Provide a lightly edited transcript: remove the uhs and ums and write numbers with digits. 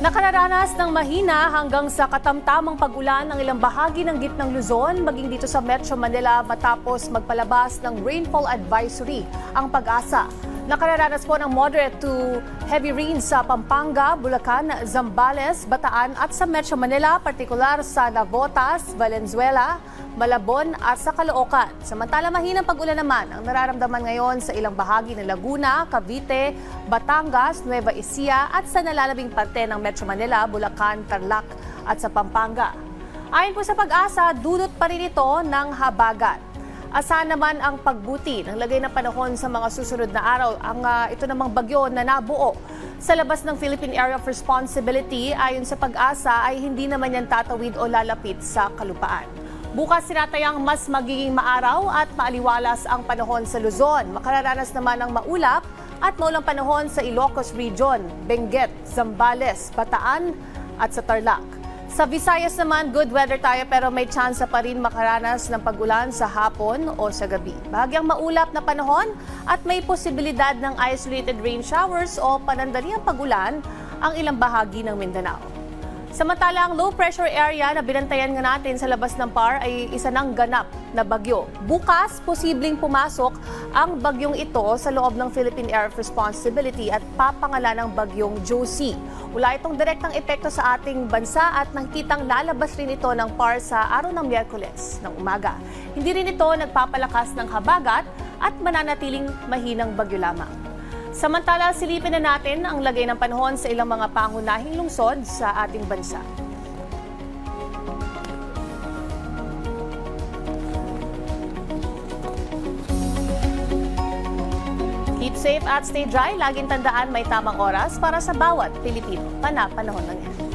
Nakararanas ng mahina hanggang sa katamtamang pag-ulan ng ilang bahagi ng gitnang Luzon, maging dito sa Metro Manila matapos magpalabas ng rainfall advisory ang Pag-asa. Nakararanas po ng moderate to heavy rains sa Pampanga, Bulacan, Zambales, Bataan at sa Metro Manila, partikular sa Navotas, Valenzuela, Malabon at sa Caloocan. Samantala mahinang pag-ulan naman ang nararamdaman ngayon sa ilang bahagi ng Laguna, Cavite, Batangas, Nueva Ecija at sa nalalabing parte ng Metro Manila, Bulacan, Tarlac at sa Pampanga. Ayon po sa Pag-asa, dulot pa rin ito ng habagat. Asahan naman ang pagbuti ng lagay ng panahon sa mga susunod na araw. Ito namang bagyo na nabuo sa labas ng Philippine Area of Responsibility ayon sa Pag-asa ay hindi naman yan tatawid o lalapit sa kalupaan. Bukas sinatayang mas magiging maaraw at maaliwalas ang panahon sa Luzon. Makararanas naman ng maulap at maulang panahon sa Ilocos Region, Benguet, Zambales, Bataan at sa Tarlac. Sa Visayas naman, good weather tayo pero may tsansa pa rin makaranas ng pag-ulan sa hapon o sa gabi. Bahagyang maulap na panahon at may posibilidad ng isolated rain showers o panandaliang pag-ulan ang ilang bahagi ng Mindanao. Samantala, ang low pressure area na binantayan nga natin sa labas ng PAR ay isa ng ganap na bagyo. Bukas, posibleng pumasok ang bagyong ito sa loob ng Philippine Area of Responsibility at papangalan ng bagyong Josie. Wala itong direktang epekto sa ating bansa at nakikitang lalabas rin ito ng PAR sa araw ng Miyerkules ng umaga. Hindi rin ito nagpapalakas ng habagat at mananatiling mahinang bagyo lamang. Samantala, silipin na natin ang lagay ng panahon sa ilang mga pangunahing lungsod sa ating bansa. Keep safe at stay dry. Laging tandaan may tamang oras para sa bawat Pilipino. Panahon lang yan.